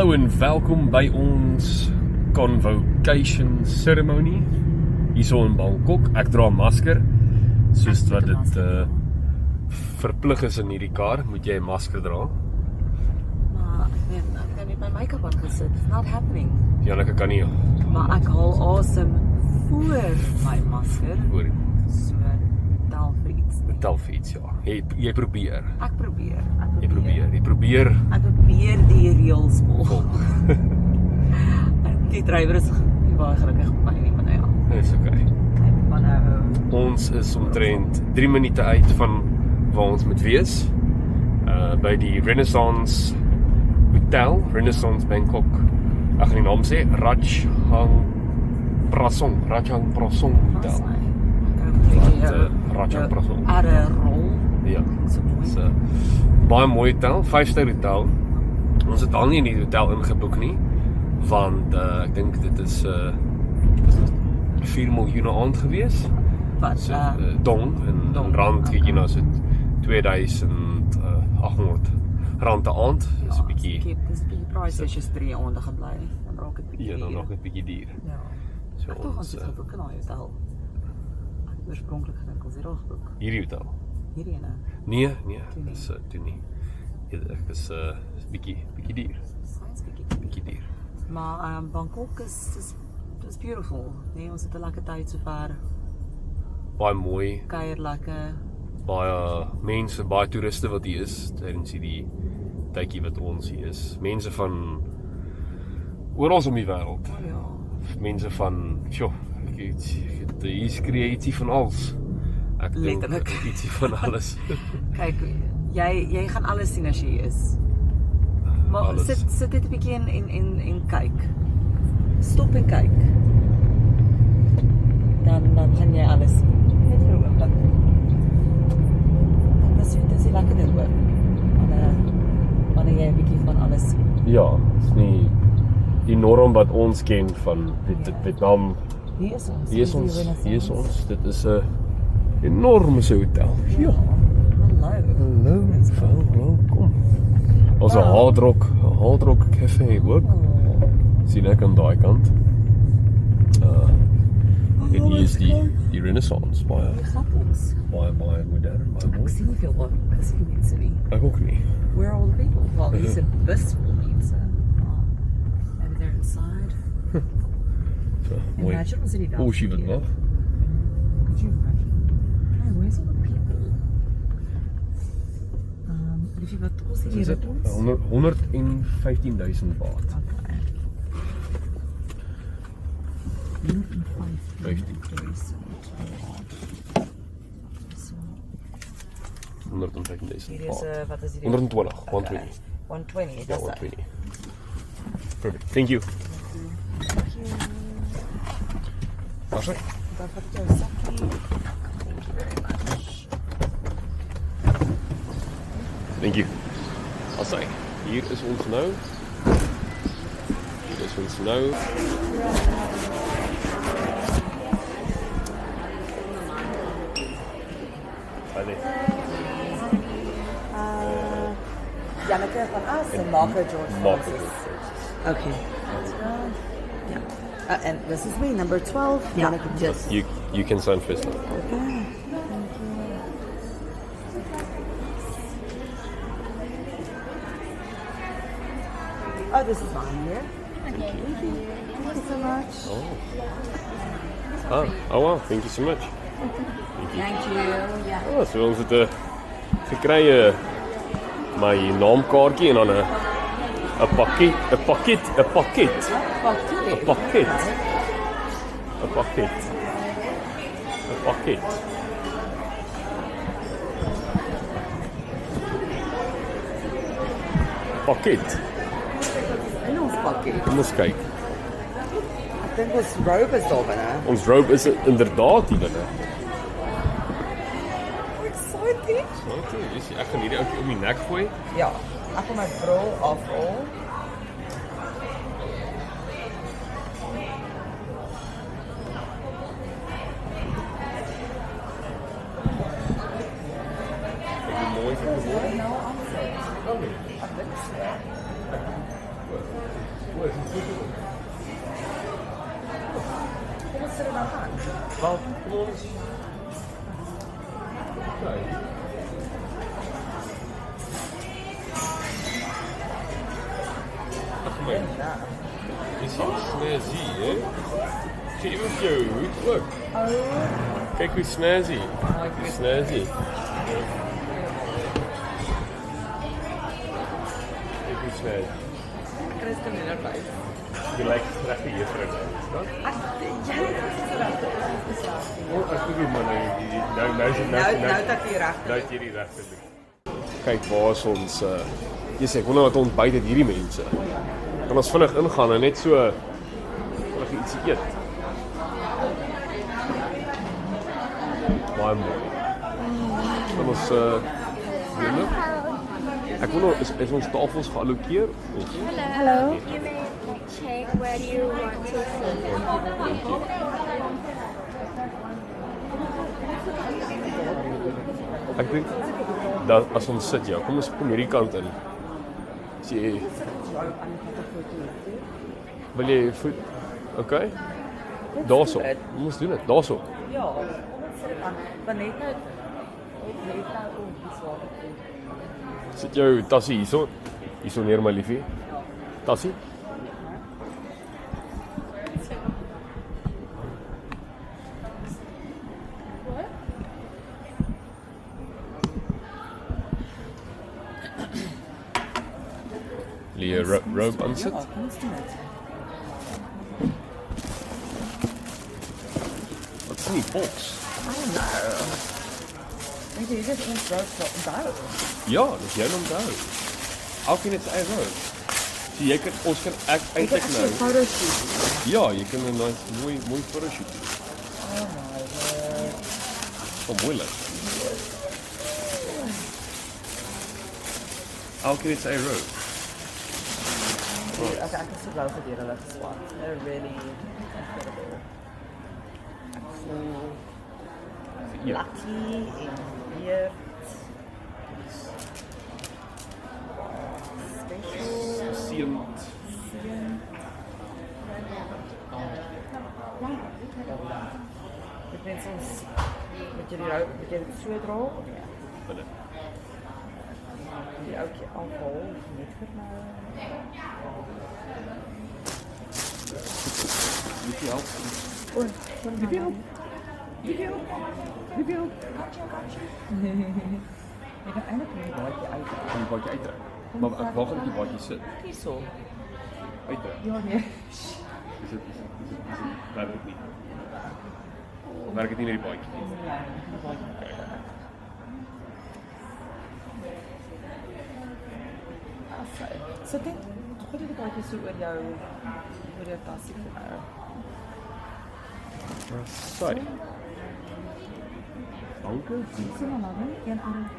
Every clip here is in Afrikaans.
Hallo en welkom by ons convocation ceremony hierso in Bangkok. Ek dra 'n masker, soos wat dit verplig is in hierdie kar, moet jy 'n masker dra. Maar ek kan nie my make-up aangesit. It's not happening. Janneke kan nie. Maar ek haal asem voor my masker. Hoor, So, tel vir iets. tel vir iets, ja. Jy probeer. Ek probeer. Jy probeer. Ek probeer die reëls volg. Die drywer is nie baie gelukkig met my nie, maar nou ja. Dis okay. Maar nou, Ons is omtrent 3 minute uit van waar ons moet wees. By die Renaissance Hotel, Renaissance Bangkok. Ek gaan die naam sê, Ratchang Prasong Hotel. Ratchang Prasong. rol. Ja. So mooi. Dis 'n baie mooi hotel, 5-ster hotel. Ons het al nie in die hotel ingeboek nie, want ek dink dit is 4 miljoen aand gewees. Wat? So dong en rand kyk jy nou so 2800 rand 'n aand. Dis 'n bietjie Dis 'n bietjie price as jy 3 aande gaan bly. Dan raak dit bietjie. ja, dan nog 'n bietjie duur. Ja. So Ek tog ons ons het geboek in daai hotel. Ek het oorspronklik gedink ons het al geboek. hierdie hotel. Hierdie ene. Nee, Toe nie. dis toe nie. Ja, ek is bietjie duur. Science Bietjie duur. Maar Bangkok is beautiful. Nee, ons het 'n lekker tyd sover. Baie mooi, Kuier lekker. baie mense, baie toeriste wat hier is tydens hierdie tydjie wat ons hier is. Mense van oral om die wêreld. Ja. Mense van, hier is creatief van alles. Ek dink Letterlik. ietsie van alles. Kyk, jy gaan alles sien as jy hier is. Maar Alles. sit dit 'n bietjie en kyk. Stop en kyk. Dan gaan jy alles sien. Net vir 'n oomblik. Dis die lekker ding hoor. Wanneer jy 'n bietjie van alles sien. Ja, is nie die norm wat ons ken van Vietnam. Hier is ons. Hier is ons. Dit is 'n enorme hotel. Ja. Hallo. Welkom. Ons 'n Hard Rock Cafe ook. Sien ek aan daai kant. En hier is die Renaissance, baie modern, baie Ek mooi. sien nie veel mense nie. Ek ook nie. Where are all the people? Well, hier's 'n bus vol mense. Maybe they're inside. So, mooi. Imagine ons in die dag. Oshi wat nog. Could you imagine? Hey, where's all the people? If you wat ons Is hier dit het ons? 115,000 baht. Okay. 15. 115,000 Hier is baht. wat is hier? 120, Okay. 120. 120, Ja, dis 120. Perfect. Thank you. Awesome. Dan vat ek jou sakkie. Thank you very much. Thank you. Alsai, hier is ons nou. Hier is ons nou. Allez. Janneke van As en Marco George Marco Francis. George. Okay. That's right. Yeah. And this is me, number 12. Yeah, Janneke just- You can sign first. Okay. Oh, this is mine here. Okay. Thank you so much. Oh wow, thank you so much. Thank you. Ja. So ons het gekry my naamkaartjie en dan 'n pakket. Pakket. En ons pakkie. Kom ons kyk. Ek dink ons robe is daar binne. Ons robe is inderdaad hier binne. Excited. Okay, ek gaan hierdie ouetjie om die nek gooi. Ja, ek wil my bril afhaal. Ek moet mooi vir Nou aansit. Ek dink so. Kom ons sit er dan aan. Wel, kom ons. Okay. Ag my. Ja. Dis so snazzy, hè? Gee vir jou hoed ook. Kyk hoe snazzy. Hoe snazzy. Kyk hoe snazzy. Christen in haar buis. Jy lyk regtig juffrou. Jy is reg. Ek bedoel maar nou dat jy reg. Nou het jy die regte ding. Kyk waar is ons jy sê ek wonder wat ontbyt het hierdie mense. Kan ons vinnig ingaan en net so vinnig ietsie eet. Baie mooi. Kan ons doen? Ek wonder is ons tafels geallokeer of Hello. You may check where you want to sit. ek dink dat as ons sit ja, kom ons kom hierdie kant in. As jy wil jy voet okay? Daarso. Ons doen dit daarso. Ja, kom ons sit er aan. Want net nou Sit jou tassie hierso. Hierso neer my liefie. Tassie. Lee robe aansit. Ja, kom ons doen dit. Wat is die box? I don't know. Weet jy, dit is ons rood onthou. Ja, dis jy onthou. Elkeen het sy eie robe. So jy kan ons kan eintlik nou. Photoshoot. Ja, jy kan 'n nice mooi photoshoot doen. Oh my word. Kom moeilik. Elkeen het sy eie robe. Ek is so bly vir die hele swat. They're really incredible. Ek voel Ja. lucky en weird. Special. Seend. Dit mens ons met jy dit so dra of nie? Binne. Die ouetjie alcohol net vir nou. Moet jy help? O, die wil. Die wil. Ek kan eintlik nie baie uit. Kan die baadjie uittrek? Maar waar gaan die baadjie sit? Hierso. Uittrek. Ja nee. Is dit werk dit nie? Werk dit nie met die baadjie nie? So ek dink gooi die baadjie so oor jou tassie vir nou. Sorry. Dankie. Sien maar nou, een R&B.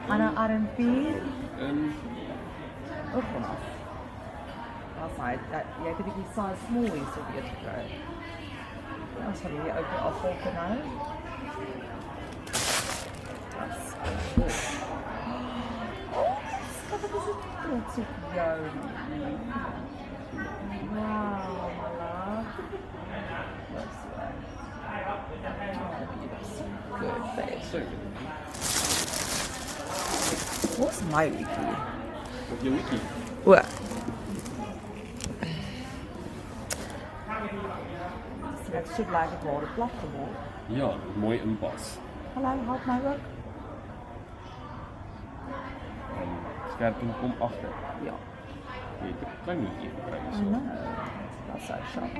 Ander R&B. Ook vanaf. Alsite, jy het 'n bietjie size small hier so weer gekry. Ja, sal jy ook afval kan nou. Wat is dit trots op jou? Wow, mala. Good face. What's my wiki? Wat jou wiki? What? Ek soek like het ware plat geword. Ja, mooi inpas. Hallo, help my ook. Skerping kom agter. Ja. Jy het 'n klein bietjie gekry. I know. That's so sharp.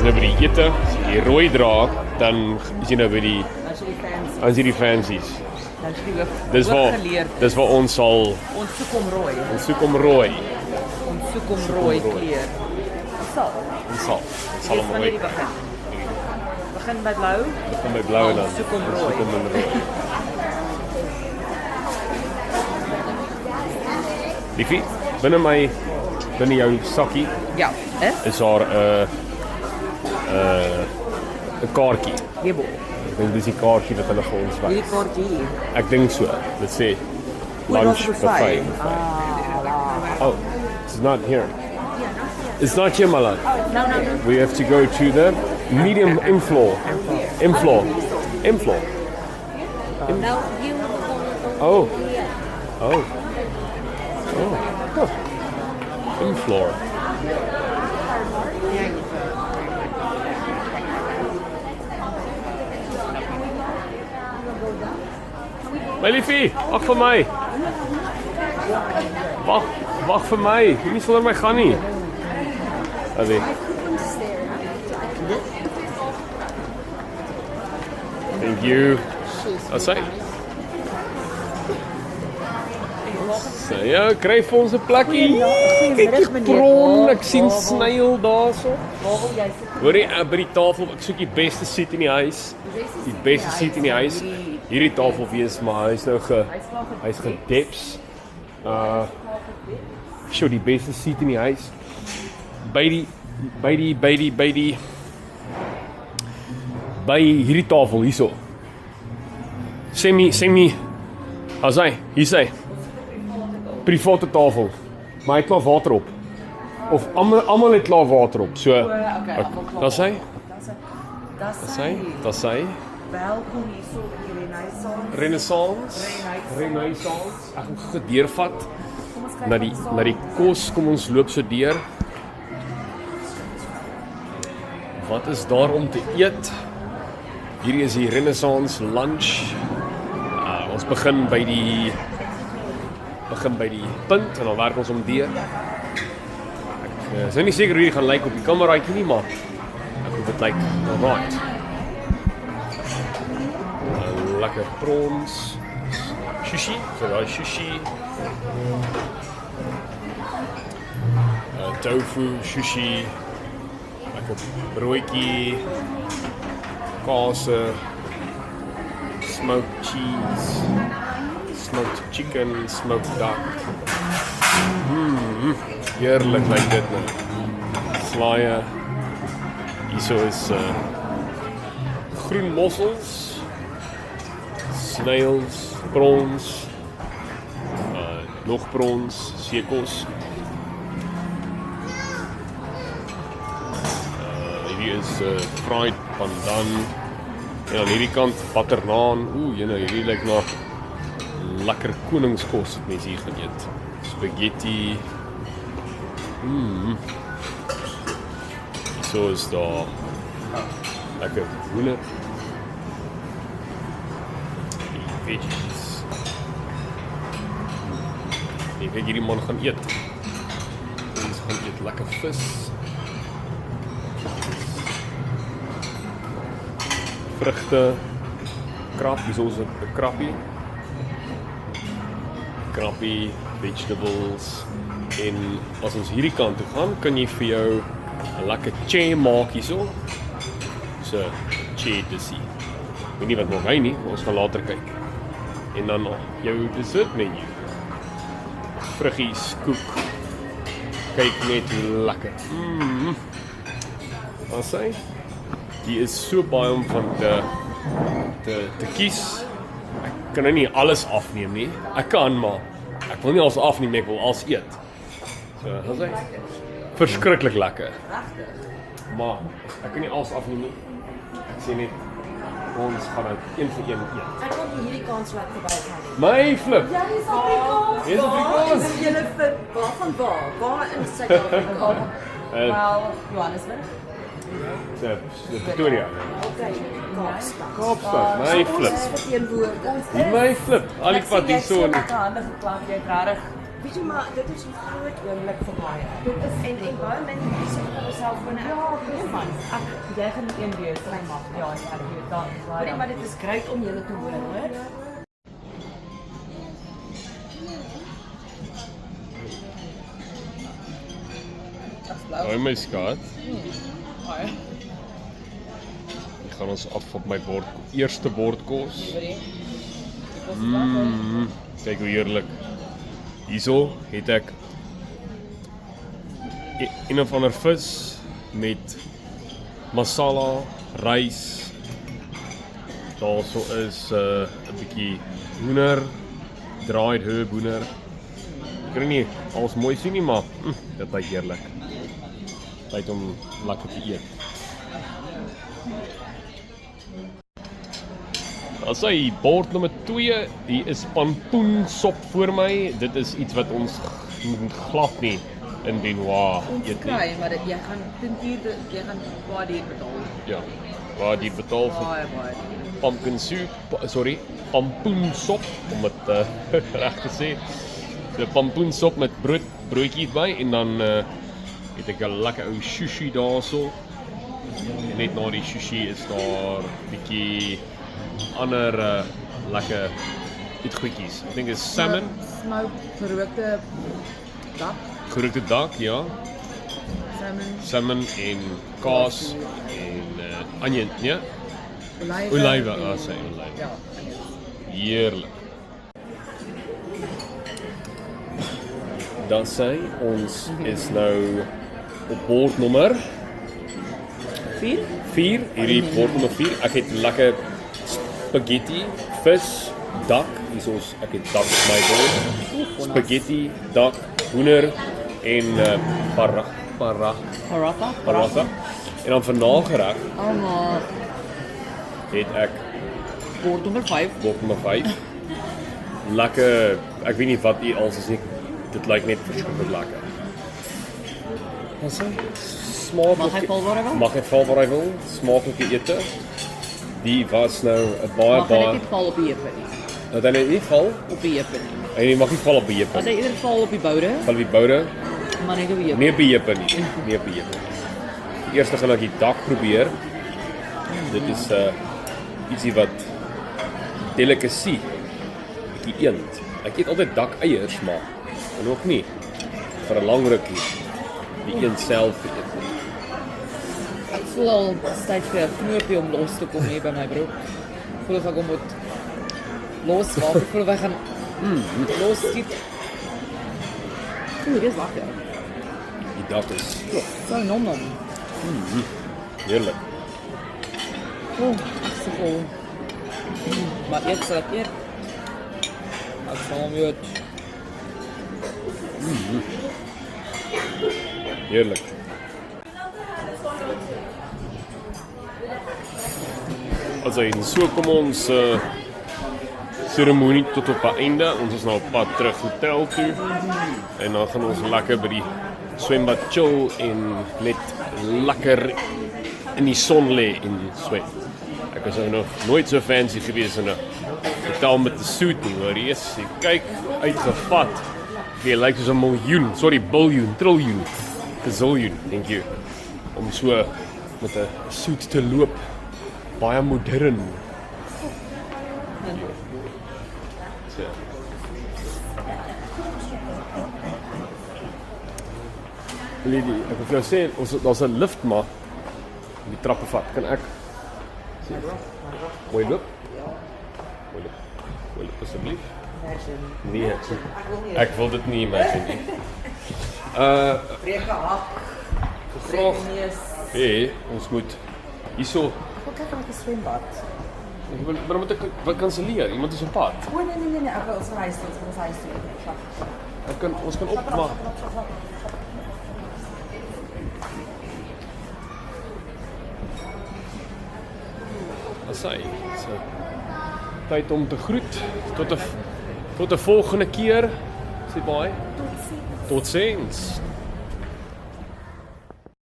nou by die ete, as jy die rooi dra, dan is jy nou by die As jy die fancy, fancies. dan is die Dis hooggeleerd. waar ons sal Ons soek om rooi. ons soek om rooi. Ons soek om rooi kleur. Sal. Ons sal hom Wanneer rooi. die begin? Begin by blou. Kom by blou en dan. Ons soek om ons rooi. soek om rooi. Liefie, binne jou sakkie Ja, is daar 'n kaartjie. Jebo. Ek dink dis die kaartjie wat hulle vir ons wys. Hierdie kaartjie hier. Ek dink so. Dit sê Oor lunch ons buffet. Oh, it's not here. It's not here, my love. No. We have to go to the medium M-floor. M-floor. M-floor. No, you Oh. Oh. Oh. Huh. M-floor. My liefie, wag vir my. Wag vir my. Moenie sonder my gaan nie. Allee. Thank you. Wat sê? So, ja, kry vir ons 'n plekkie. Kyk die pron, ek sien snyl daarso. Waar wil jy sit? Hoorie, by die tafel, ek soek die beste seat in die huis. Die beste seat in die huis. Hierdie tafel wees, maar hy's nou hy's gedeps. Sjoe, die beste seat in die huis. By hierdie tafel hierso. Sê my. As hy, hier sê. Private tafel. Maar hy het klaar water op. Of almal het klaar water op. So, daar sê. Daar sê. Welkom hierso by die Renaissance. Renaissance. Ek gaan gou deurvat na die kos. Kom ons loop so deur. Wat is daar om te eet? Hierdie is die Renaissance lunch. Ons begin by die punt en dan werk ons om deur. Ek is nou nie seker hoe dit gaan lyk op die kameraatjie nie, maar ek hoop dit lyk alright. Lekker prawns, sushi, so daai sushi. Tofu, sushi, lekker broodjie, kaas, smoked cheese, smoked chicken, smoked duck. Heerlik lyk dit nou. Slaaië. Hierso is groen mossels, snails, prawns, nog prawns, seekos. Hierdie is fried pandan. En aan hierdie kant butternaan. Hierdie lyk na lekker koningskos wat mense hier gaan eet. Spaghetti. So is daar lekker hoender. Die veggies. Ek weet hierdie man gaan eet. Ons gaan eet lekker vis. Vrugte. Krap, hier is ons 'n krappie. Krappie, vegetables. En as ons hierdie kant toe gaan, kan jy vir jou 'n lekker che maak hierso. So, che dissie. Ek weet nie wat maak hy nie, maar ons gaan later kyk. En dan jou dessert menu. Vruggies, koek. Kyk net hoe lekker. Wat sê? Die is so baie om van te kies. Ek kan nou nie alles afneem nie. Ek kan, maar ek wil nie alles afneem nie, ek wil alles eet. So, wat sê? Verskriklik lekker. Maar ek kan nie alles afneem nie. Ek sê net ons gaan dit een vir een eet. Ek wil hierdie kans laat verbygaan. My flip. Jy is Afrikaans. Jy is Afrikaans. Is julle vir waarvan waar? Waar in Suid-Afrika? Wel, Johannesburg. Pretoria. Okay, Kaapstad. Kaapstad, my flip. Ons verteenwoordig. My flip. Al die pad hier so. Ek sien jy het so hande geklap, jy het regtig Weet je, maar dit is een groot Eerlik vir baie. en baie mense kies vir hulle selfone. Ja, presies. Jy gaan een wees, sy mag. Ja, ek weet dan. Nee, maar dit is great om julle te hoor, hoor. Hoi my skat. Ek gaan ons af op my bord, eerste bordkos. Kyk hoe heerlik. Hierso het ek een of ander vis met masala, rys. Daarso is 'n bietjie hoender, dried herb hoender. Ek kan nie alles mooi sien nie, maar dit lyk heerlik. Tyd om lekker te eet. As hy bord nommer 2, hier is pampoensop voor my. Dit is iets wat ons glad nie in Benoit Ons eet nie. kry, maar jy gaan jy gaan baie duur betaal. Ja, waar die betaal vir Baie. pumpkin soup, pampoensop om dit reg te sê. So pampoensop met broodjies by en dan het ek 'n lekker ou sushi daarso. Net na die sushi is daar 'n bietjie ander lekker goedjies. Ek dink is salmon, Smoke, gerookte dak, gerookte dak, ja, salmon, salmon en kaas en onion, ja, olywe. olywe, en- sê olywe. Ja. Heerlik. Dan sê ons is nou op bord nommer 4, hierdie bord nommer 4. Ek het lekker spaghetti, vis, dak. Hier is ek het dak op my bord. Spaghetti, dak, hoender en paratha. En dan vir nagereg Allemaal het ek bord nummer 5. bord nommer 5. Lekker, ek weet nie wat hier alles is nie. Dit lyk net verskriklik lekker. Wat sê? Smaak. Mag hy val waar hy wil? Mag hy val waar hy wil. Smaaklike ete. Die was nou 'n baie Mag hy net baie. nie val op die heupe nie. Dat hy net nie val. Op die heupe nie. Hy mag nie val op die heupe. As hy eerder val op die boude, Val op die boude. maar net op die heupe. Nee, op die heupe nie. Nee, op die heupe. Eers gaan ek die dak probeer. Dit is ietsie wat delicacy. Bietjie eend. Ek eet altyd dak eiers, maar en ook nie vir 'n lang rukkie. Die eend self eet. Ek voel al tyd vir 'n knoopie om los te kom hier by my broek. Ek voel of ek hom moet losmaak. Ek voel of ek gaan losskiet. Oeh, dit is lekker. Die dak is So nom. heerlik. Oh, ek is vol. Maar eet sal ek eet. Ek sal hom eet. Heerlik. Also, so kom ons seremonie tot op 'n einde. Ons is nou op pad terug hotel toe. En dan gaan ons lekker by die swembad chill en net lekker in die son lê en swem. Ek was nou nog nooit so fancy gewees in 'n hotel met 'n suit nie, hoor. Jy kyk uitgevat. Jy lyk soos 'n miljoen, sorry, biljoen, triljoen, gaziljoen, thank you. Om so met 'n suit te loop. Baie modern. So. Lady, ek wil vir jou sê, daar's 'n lift maar die trappe vat. Kan ek? Mooi loop? Mooi loop. Mooi loop asseblief. Nee, ek wil dit nie imagine nie. Breke hak. Vraag. Neus. Hey, ons moet hierso. Ek wil kyk wat 'n swembad. Maar moet ek wat kanselleer? Iemand is op pad. O nee, ek wil ons huis toe, ons huis toe. Ons kan opmaak. Asai. So. Tyd om te groet. Tot 'n volgende keer. Sê baie. Totsiens.